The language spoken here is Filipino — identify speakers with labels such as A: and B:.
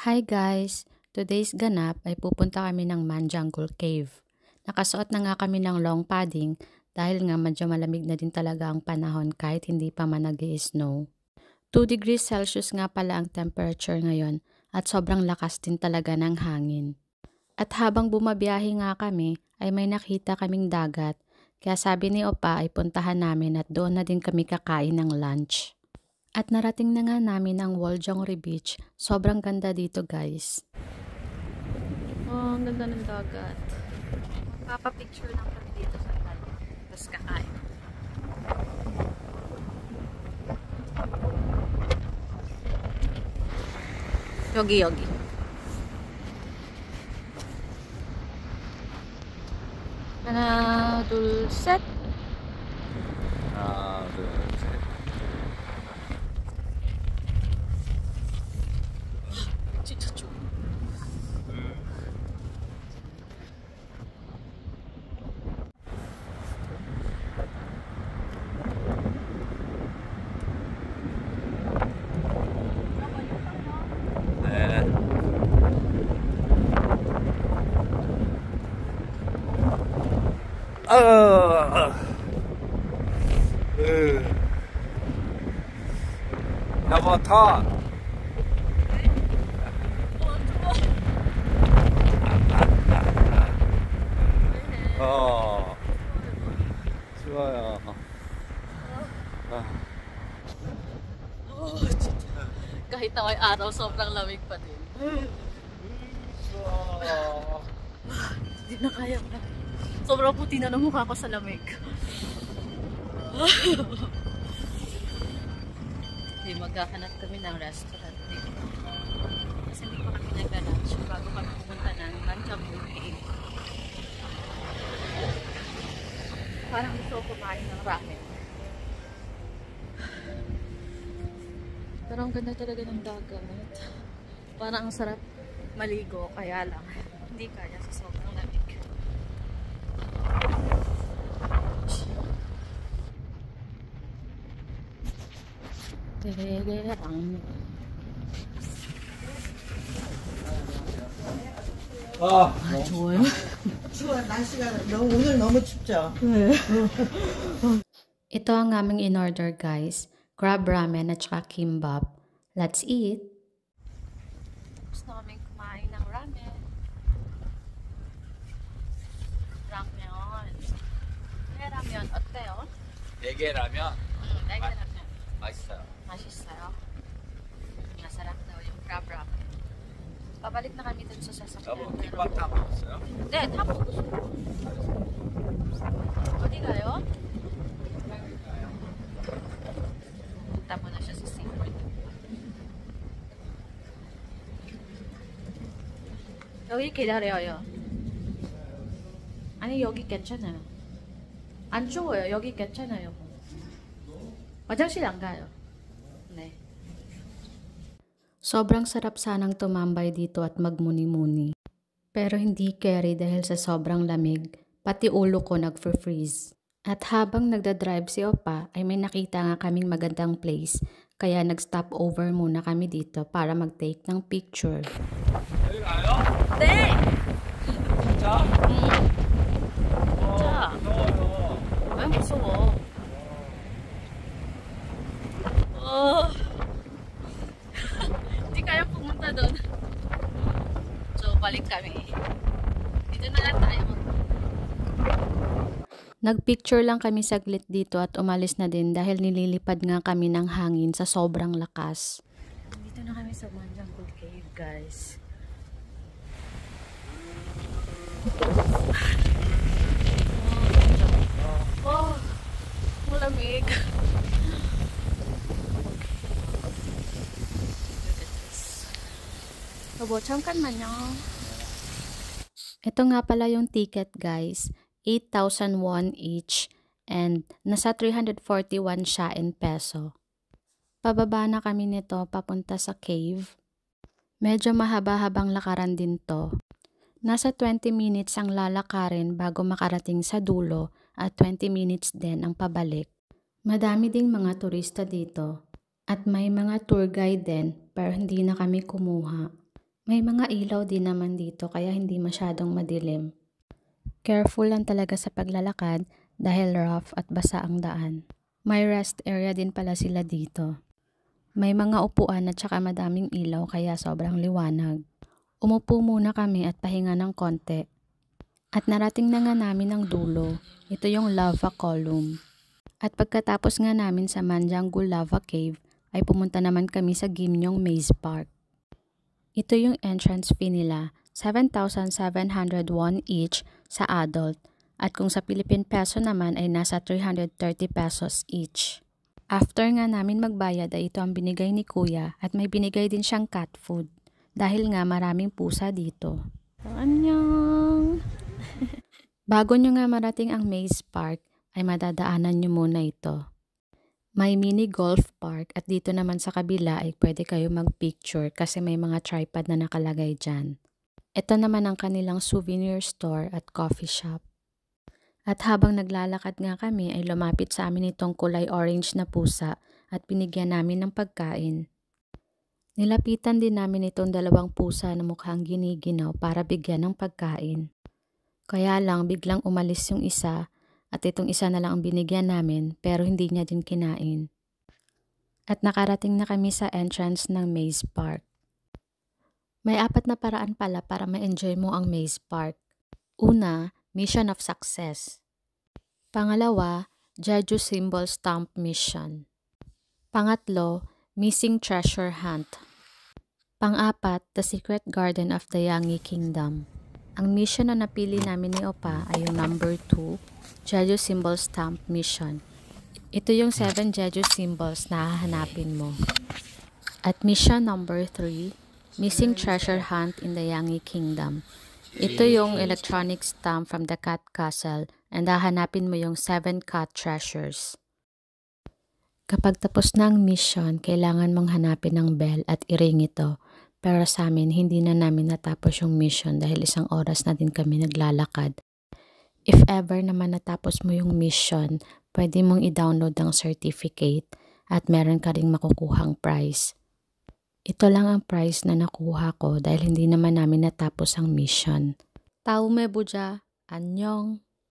A: Hi guys! Today's ganap ay pupunta kami ng Man Jungle Cave. Nakasuot na nga kami ng long padding dahil nga medyo malamig na din talaga ang panahon kahit hindi pa man nag-i-snow. 2 degrees Celsius nga pala ang temperature ngayon at sobrang lakas din talaga ng hangin. At habang bumabiyahe nga kami ay may nakita kaming dagat kaya sabi ni Opa ay puntahan namin at doon na din kami kakain ng lunch. At narating na nga namin ang Woljongri Beach. Sobrang ganda dito guys. Oh, ang ganda ng dagat. Magpapapicture lang kami dito sa dagat. Tapos kakain. Yogi. 하나, 둘, 셋.
B: 하나, 둘, 셋.
A: 진짜 좋아.
B: 네. 여보 타. 좋아요.
A: 진짜. Kahit na may araw, sobrang lamig pa din. Hindi na kaya pa. Sobrang puti na ng mukha ko sa lamig. Okay, maghahanap kami ng restaurant dito. Kasi hindi pa kami nag-lunch bago kami pumunta ng Manjambul Cave. Parang gusto ko kumain ng ramen. Pero ang ganda talaga ng dagat. Parang ang sarap maligo, kaya lang hindi kaya sa sobrang lamig. 좋아요.
C: 추워. 날씨가 오늘 너무 춥죠?
A: 네. Ito ang aming in-order guys. Crab ramen at saka kimbap. Let's eat! Tapos na kaming kumain ng ramen. 라면. 네 라면 어때요?
B: 4개 라면.
A: 네 개 라면.
B: 맛있어요.
A: 맛있어요. Masarap daw yung crab ramen. Pabalik na kami dun sa sasakyan.
B: 여보 김밥 다 먹었어요?
A: 네, 다 먹었어요. 어디 가요? punta muna siya sa SeaWorld. 여기 기다려요. 아니 여기 괜찮아요. 안 추워요. 여기 괜찮아요. 화장실 안 가요. 네. Sobrang sarap sanang tumambay dito at magmuni-muni. Pero hindi carry dahil sa sobrang lamig, pati ulo ko nag-freeze. At habang nagdadrive si Opa ay may nakita nga kaming magandang place kaya nag-stop over muna kami dito para mag-take ng picture.
B: 여기 가요?
A: 네!
B: 진짜?
A: 진짜?
B: 무서워요.
A: 왜 무서워? Hindi kaya pumunta doon. So, balik kami. Dito na lang tayo. Nagpicture lang kami saglit dito at umalis na din dahil nililipad nga kami ng hangin sa sobrang lakas. Dito na kami sa Man Jungle Cave, guys. Oh, malamig. Lobo, 잠깐만요. Ito nga pala yung ticket, guys. 8,000 won each and nasa 341 siya in peso. Pababa na kami nito papunta sa cave. Medyo mahaba-habang lakaran din to. Nasa 20 minutes ang lalakarin bago makarating sa dulo at 20 minutes din ang pabalik. Madami ding mga turista dito at may mga tour guide din pero hindi na kami kumuha. May mga ilaw din naman dito kaya hindi masyadong madilim. Careful lang talaga sa paglalakad dahil rough at basa ang daan. May rest area din pala sila dito. May mga upuan at saka madaming ilaw kaya sobrang liwanag. Umupo muna kami at pahinga ng konti. At narating na nga namin ang dulo. Ito yung lava column. At pagkatapos nga namin sa Manjangul Lava Cave ay pumunta naman kami sa Gimnyong Maze Park. Ito yung entrance fee nila, 7,700 won each sa adult at kung sa Philippine peso naman ay nasa 330 pesos each. After nga namin magbayad ay ito ang binigay ni Kuya at may binigay din siyang cat food dahil nga maraming pusa dito. Annyeong! Bago nyo nga marating ang Maze Park ay madadaanan nyo muna ito. May mini golf park at dito naman sa kabila ay pwede kayo mag-picture kasi may mga tripod na nakalagay dyan. Ito naman ang kanilang souvenir store at coffee shop. At habang naglalakad nga kami ay lumapit sa amin itong kulay orange na pusa at binigyan namin ng pagkain. Nilapitan din namin itong dalawang pusa na mukhang giniginaw para bigyan ng pagkain. Kaya lang biglang umalis yung isa. At itong isa na lang ang binigyan namin pero hindi niya din kinain. At nakarating na kami sa entrance ng Maze Park. May 4 na paraan pala para ma-enjoy mo ang Maze Park. Una, Mission of Success. Pangalawa, Jeju Symbol Stamp Mission. Pangatlo, Missing Treasure Hunt. Pang-apat, The Secret Garden of the Yangi Kingdom. Ang mission na napili namin ni Opa ay yung number 2, Jeju Symbol Stamp Mission. Ito yung 7 Jeju symbols na hahanapin mo. At mission number 3, Missing Treasure Hunt in the Yangi Kingdom. Ito yung electronic stamp from the Cat Castle and hahanapin mo yung 7 cat treasures. Kapag tapos na ang mission, kailangan mong hanapin ang bell at i-ring ito. Pero sa amin, hindi na namin natapos yung mission dahil 1 oras na din kami naglalakad. If ever naman natapos mo yung mission, pwede mong i-download ang certificate at meron ka ring makukuhang prize. Ito lang ang prize na nakuha ko dahil hindi naman namin natapos ang mission. Tao me buja, annyeong!